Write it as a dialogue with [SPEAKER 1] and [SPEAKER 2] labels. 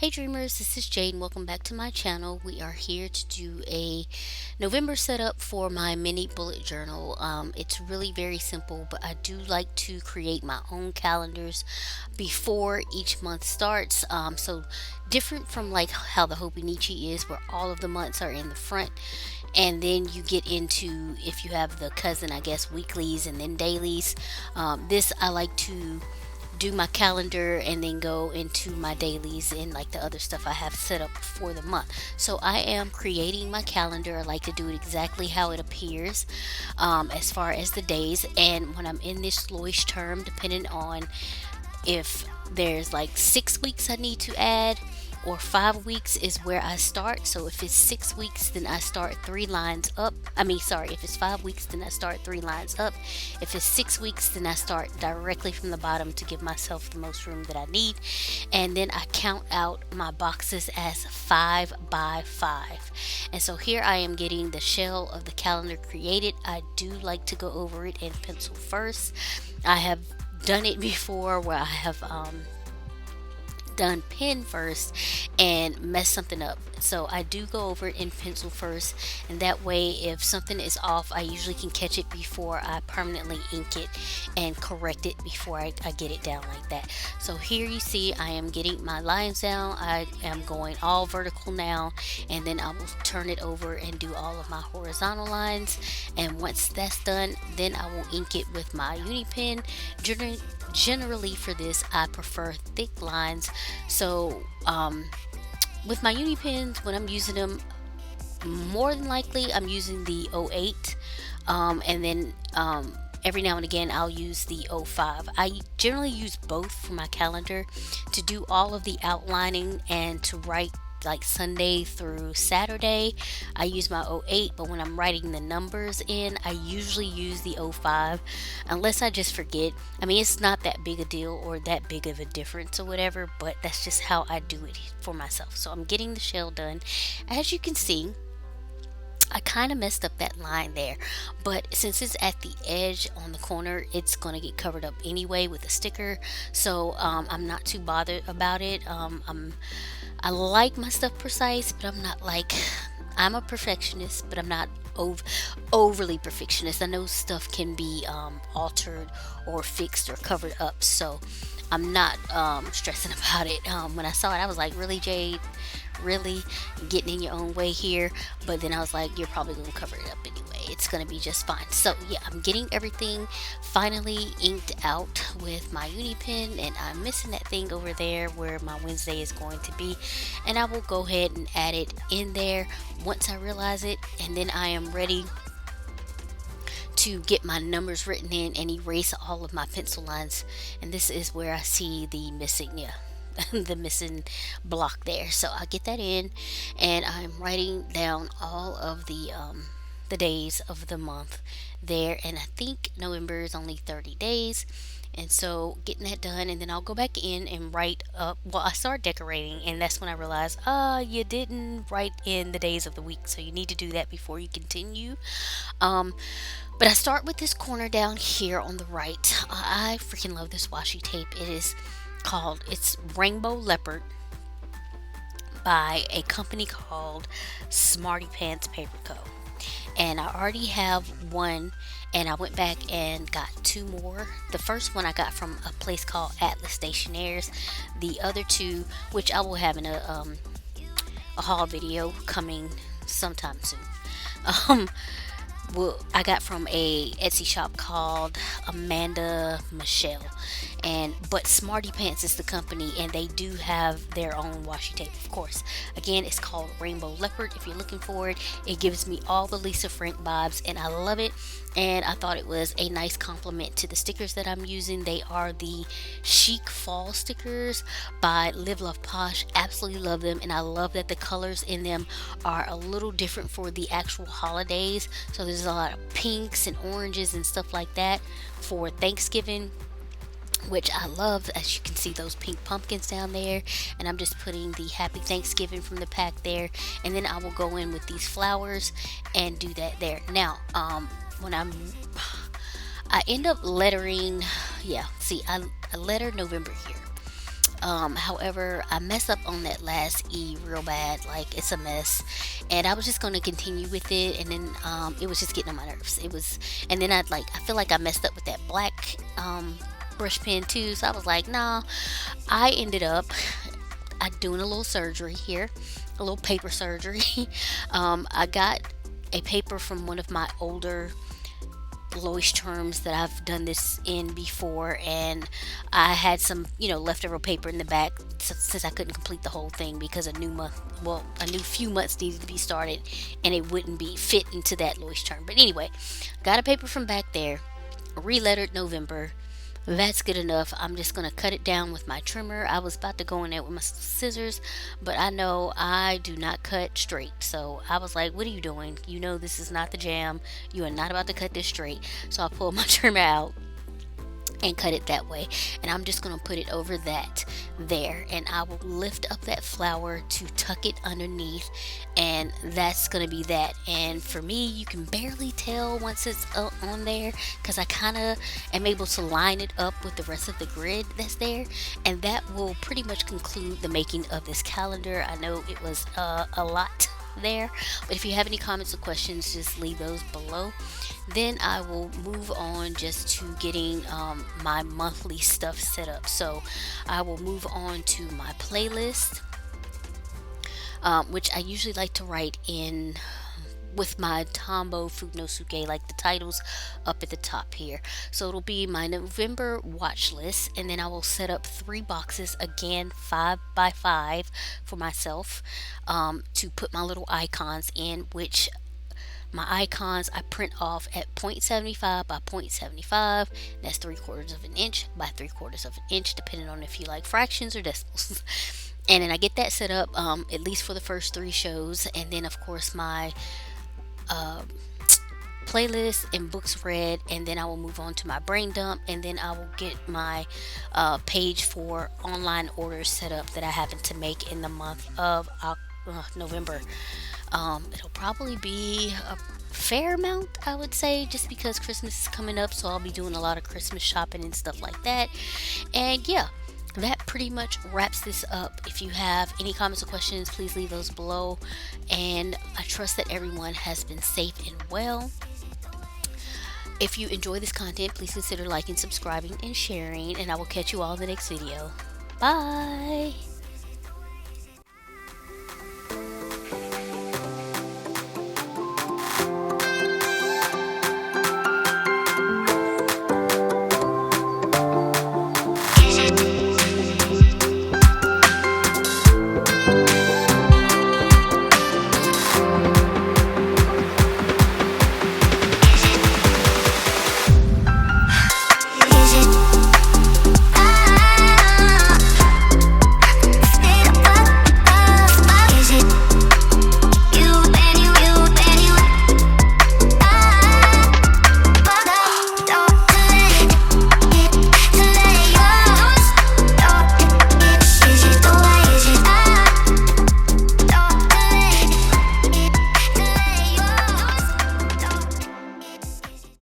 [SPEAKER 1] Hey dreamers, this is Jade and welcome back to my channel. We are here to do a November setup for my mini bullet journal. It's really very simple, but I do like to create my own calendars before each month starts. So different from like how the Hobonichi is, where all of the months are in the front. And then you get into, if you have the cousin, I guess, weeklies and then dailies. This I like to do my calendar and then go into my dailies and like the other stuff I have set up for the month. So I am creating my calendar. I like to do it exactly how it appears, as far as the days. And when I'm in this slowish term, depending on if there's like 6 weeks I need to add or 5 weeks is where I start. So if it's 6 weeks, then I start 3 lines up. If it's 5 weeks, then I start 3 lines up. If it's 6 weeks, then I start directly from the bottom to give myself the most room that I need. And then I count out my boxes as 5 by 5. And so here I am getting the shell of the calendar created. I do like to go over it in pencil first. I have done it before where I have done pen first and mess something up. So I do go over it in pencil first, and that way if something is off, I usually can catch it before I permanently ink it and correct it before I get it down like that. So here you see I am getting my lines down. I am going all vertical now, and then I will turn it over and do all of my horizontal lines. And once that's done, then I will ink it with my uni pen. Generally for this I prefer thick lines. So with my uni pens, when I'm using them, more than likely I'm using the 08, and then every now and again I'll use the 05. I generally use both for my calendar to do all of the outlining and to write like Sunday through Saturday. I use my 08, but when I'm writing the numbers in, I usually use the 05 unless I just forget. It's not that big a deal or that big of a difference or whatever, but that's just how I do it for myself. So I'm getting the shell done. As you can see, I kind of messed up that line there, but since it's at the edge on the corner, it's going to get covered up anyway with a sticker. So I'm not too bothered about it. I like my stuff precise, but I'm a perfectionist, but I'm not overly perfectionist. I know stuff can be altered or fixed or covered up, so I'm not stressing about it. When I saw it, I was like, really, Jade? Really getting in your own way here? But then I was like, you're probably going to cover it up anyway. It's going to be just fine. So yeah, I'm getting everything finally inked out with my uni pen, and I'm missing that thing over there where my Wednesday is going to be, and I will go ahead and add it in there once I realize it, and then I am ready to get my numbers written in and erase all of my pencil lines. And this is where I see the missing, the missing block there. So I'll get that in, and I'm writing down all of the days of the month there. And I think November is only 30 days. And so getting that done, and then I'll go back in and write up. Well, I start decorating, and that's when I realized, you didn't write in the days of the week, so you need to do that before you continue. Um, but I start with this corner down here on the right. I freaking love this washi tape. It's Rainbow Leopard by a company called Smarty Pants Paper Co. And I already have one, and I went back and got two more. The first one I got from a place called Atlas Stationaires. The other two, which I will have in a haul video coming sometime soon. Um, I got from a Etsy shop called Amanda Michelle, but Smarty Pants is the company, and they do have their own washi tape, of course. Again, it's called Rainbow Leopard. If you're looking for it, it gives me all the Lisa Frank vibes, and I love it. And I thought it was a nice compliment to the stickers that I'm using. They are the Chic Fall stickers by Live Love Posh. Absolutely love them, and I love that the colors in them are a little different for the actual holidays. So there's a lot of pinks and oranges and stuff like that for Thanksgiving, which I love. As you can see, those pink pumpkins down there, and I'm just putting the Happy Thanksgiving from the pack there, and then I will go in with these flowers and do that there. Now, when I end up lettering, I letter November here. However, I mess up on that last E real bad. Like, it's a mess. And I was just going to continue with it. And then it was just getting on my nerves. It was, and then I feel like I messed up with that black brush pen too. So I was like, nah. I ended up I doing a little surgery here, a little paper surgery. I got a paper from one of my older lowest terms that I've done this in before, and I had some, leftover paper in the back since I couldn't complete the whole thing because a new few months needed to be started, and it wouldn't be fit into that lowest term. But anyway, got a paper from back there, relettered November. That's good enough. I'm just going to cut it down with my trimmer. I was about to go in there with my scissors, but I know I do not cut straight. So I was like, what are you doing? You know this is not the jam. You are not about to cut this straight. So I pulled my trimmer out and cut it that way, and I'm just going to put it over that there, and I will lift up that flower to tuck it underneath, and that's going to be that. And for me, you can barely tell once it's on there because I kind of am able to line it up with the rest of the grid that's there, and that will pretty much conclude the making of this calendar. I know it was a lot there, but if you have any comments or questions, just leave those below. Then I will move on just to getting my monthly stuff set up. So I will move on to my playlist, which I usually like to write in with my Tombow Funosuke, like the titles up at the top here. So it'll be my November watch list, and then I will set up 3 boxes, again 5 by 5 for myself, to put my little icons in, which my icons I print off at 0.75 by 0.75. That's 3/4 of an inch by 3/4 of an inch, depending on if you like fractions or decimals. And then I get that set up, at least for the first 3 shows, and then of course my playlist and books read, and then I will move on to my brain dump, and then I will get my page for online orders set up that I happen to make in the month of November. It'll probably be a fair amount, I would say, just because Christmas is coming up, so I'll be doing a lot of Christmas shopping and stuff like that. And yeah, that pretty much wraps this up. If you have any comments or questions, please leave those below. And I trust that everyone has been safe and well. If you enjoy this content, please consider liking, subscribing, and sharing. And I will catch you all in the next video. Bye!